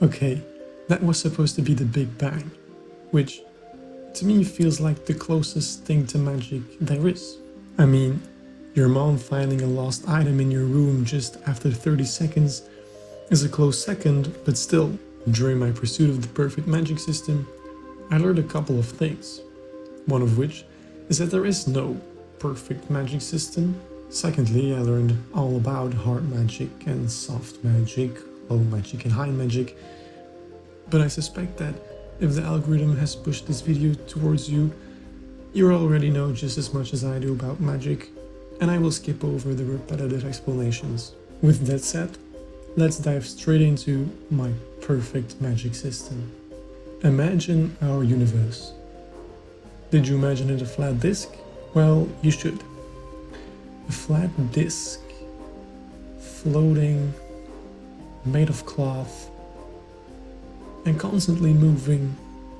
Okay, that was supposed to be the Big Bang, which to me feels like the closest thing to magic there is. I mean, your mom finding a lost item in your room just after 30 seconds is a close second, but still, during my pursuit of the perfect magic system, I learned a couple of things. One of which is that there is no perfect magic system. Secondly, I learned all about hard magic and soft magic, low magic and high magic. But I suspect that if the algorithm has pushed this video towards you, you already know just as much as I do about magic, and I will skip over the repetitive explanations. With that said, let's dive straight into my perfect magic system. Imagine our universe. Did you imagine it a flat disk? Well, you should. A flat disk, floating, made of cloth, and constantly moving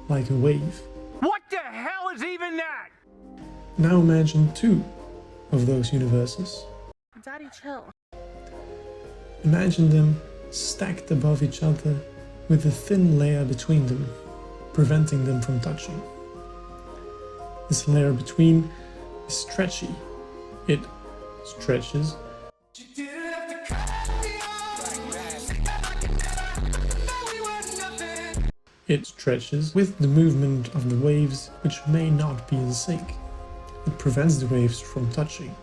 like a wave. What the hell is even that? Now imagine two of those universes. Daddy, chill. Imagine them stacked above each other with a thin layer between them, preventing them from touching. This layer between is stretchy. It stretches with the movement of the waves, which may not be in sync. It prevents the waves from touching,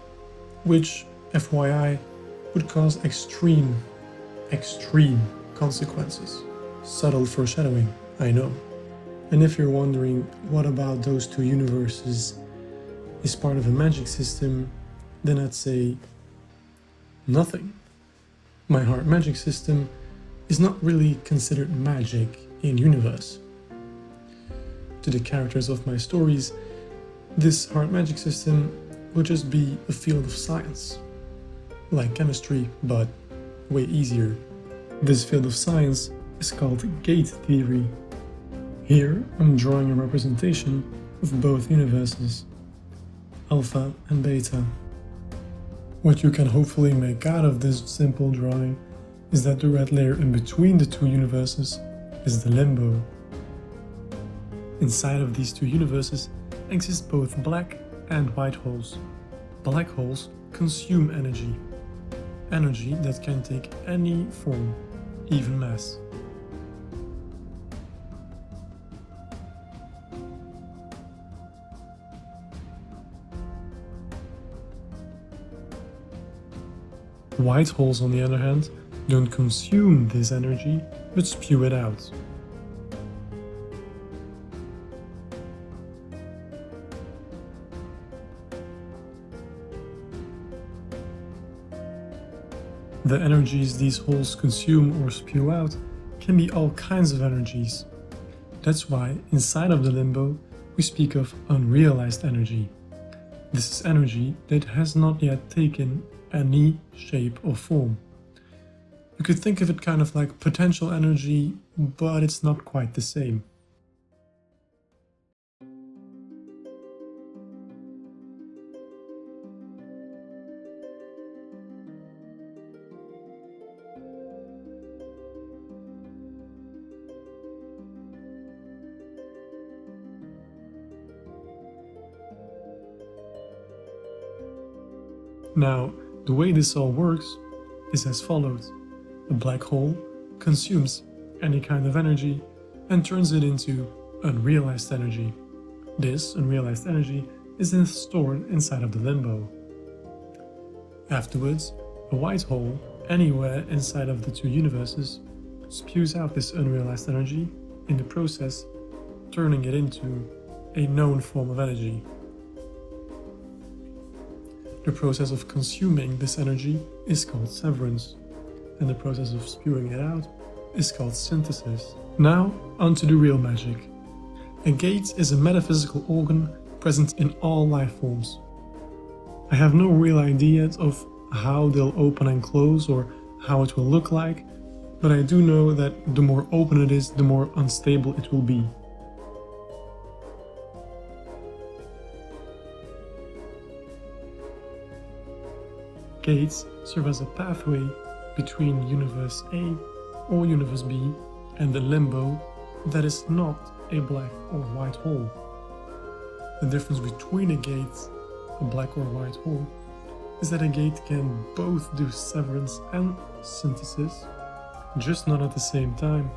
which, FYI, would cause extreme consequences. Subtle foreshadowing, I know. And if you're wondering what about those two universes is part of a magic system, then I'd say nothing. My heart magic system is not really considered magic in universe. To the characters of my stories, this heart magic system will just be a field of science, like chemistry, but way easier. This field of science is called gate theory. Here I'm drawing a representation of both universes, alpha and beta. What you can hopefully make out of this simple drawing is that the red layer in between the two universes is the limbo. Inside of these two universes exist both black and white holes. Black holes consume energy that can take any form, even mass. White holes, on the other hand, don't consume this energy, but spew it out. The energies these holes consume or spew out can be all kinds of energies. That's why, inside of the limbo, we speak of unrealized energy. This is energy that has not yet taken any shape or form. You could think of it kind of like potential energy, but it's not quite the same. Now, the way this all works is as follows. A black hole consumes any kind of energy and turns it into unrealized energy. This unrealized energy is then stored inside of the limbo. Afterwards, a white hole, anywhere inside of the two universes, spews out this unrealized energy, in the process turning it into a known form of energy. The process of consuming this energy is called severance, and the process of spewing it out is called synthesis. Now, onto the real magic. A gate is a metaphysical organ present in all life forms. I have no real idea of how they'll open and close or how it will look like, but I do know that the more open it is, the more unstable it will be. Gates serve as a pathway between Universe A or Universe B and the limbo that is not a black or white hole. The difference between a gate, a black or white hole, is that a gate can both do severance and synthesis, just not at the same time.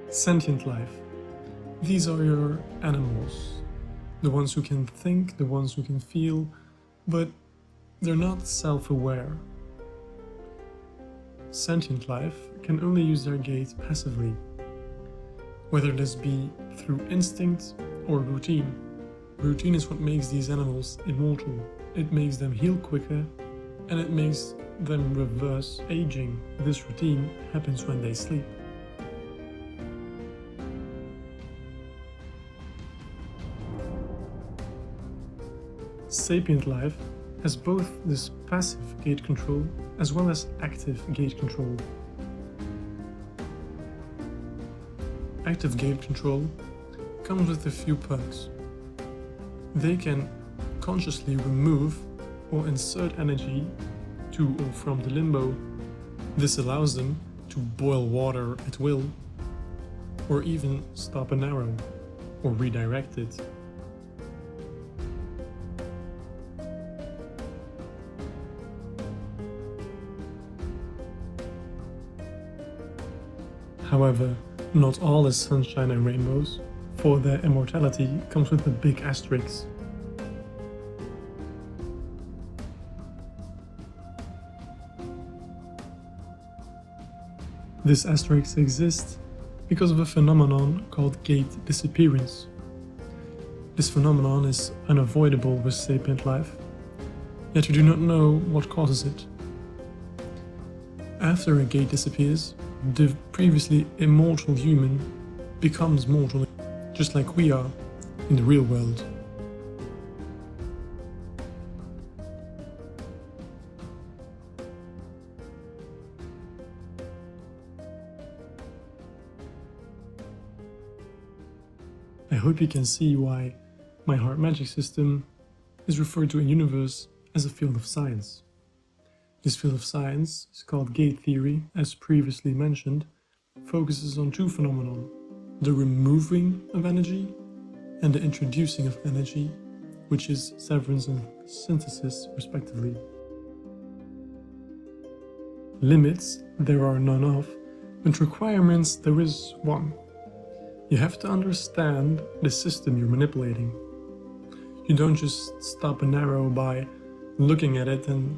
Sentient life. These are your animals. The ones who can think, the ones who can feel, but they're not self-aware. Sentient life can only use their gate passively, whether this be through instinct or routine. Routine is what makes these animals immortal. It makes them heal quicker, and it makes them reverse aging. This routine happens when they sleep. Sapient life has both this passive gate control as well as active gate control. Active gate control comes with a few perks. They can consciously remove or insert energy to or from the limbo. This allows them to boil water at will, or even stop an arrow, or redirect it. However, not all is sunshine and rainbows, for their immortality comes with a big asterisk. This asterisk exists because of a phenomenon called gate disappearance. This phenomenon is unavoidable with sapient life, yet we do not know what causes it. After a gate disappears, the previously immortal human becomes mortal, just like we are in the real world. I hope you can see why my heart magic system is referred to in universe as a field of science. This field of science is called gate theory, as previously mentioned, focuses on two phenomena: the removing of energy and the introducing of energy, which is severance and synthesis respectively. Limits there are none of, but requirements there is one. You have to understand the system you're manipulating. You don't just stop an arrow by looking at it and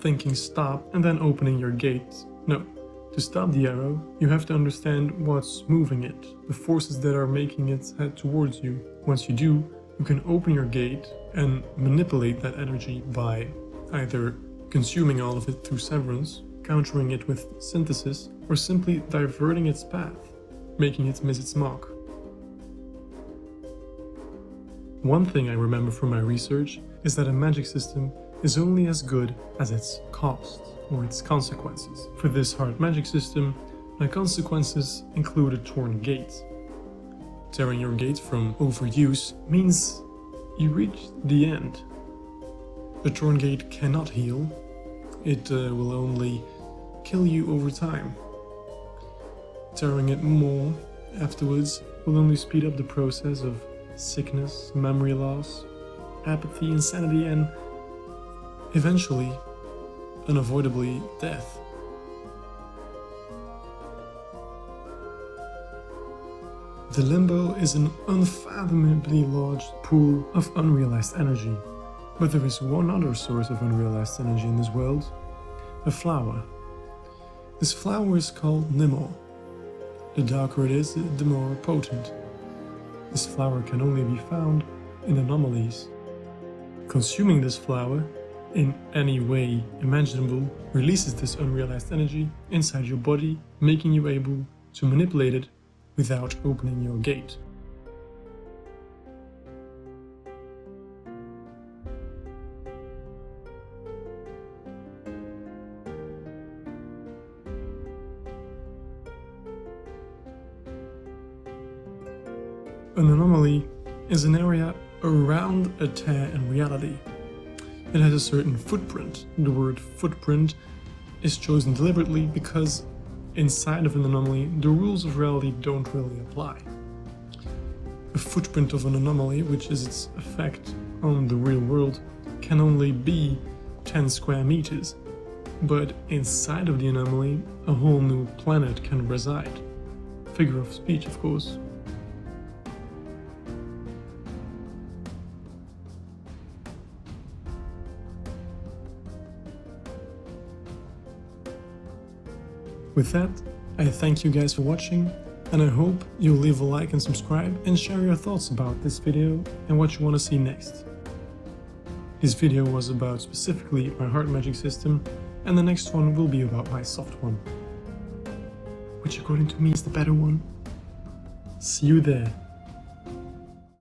thinking stop and then opening your gate. No, to stop the arrow, you have to understand what's moving it, the forces that are making it head towards you. Once you do, you can open your gate and manipulate that energy by either consuming all of it through severance, countering it with synthesis, or simply diverting its path, making it miss its mark. One thing I remember from my research is that a magic system is only as good as its cost, or its consequences. For this hard magic system, my consequences include a torn gate. Tearing your gate from overuse means you reach the end. A torn gate cannot heal, it will only kill you over time. Tearing it more afterwards will only speed up the process of sickness, memory loss, apathy, insanity, and eventually, unavoidably, death. The limbo is an unfathomably large pool of unrealized energy. But there is one other source of unrealized energy in this world: a flower. This flower is called limbo. The darker it is, the more potent. This flower can only be found in anomalies. Consuming this flower in any way imaginable releases this unrealized energy inside your body, making you able to manipulate it without opening your gate. An anomaly is an area around a tear in reality. It has a certain footprint. The word footprint is chosen deliberately because inside of an anomaly, the rules of reality don't really apply. A footprint of an anomaly, which is its effect on the real world, can only be 10 square meters. But inside of the anomaly, a whole new planet can reside. Figure of speech, of course. With that, I thank you guys for watching, and I hope you'll leave a like and subscribe and share your thoughts about this video and what you want to see next. This video was about specifically my hard magic system, and the next one will be about my soft one, which according to me is the better one. See you there.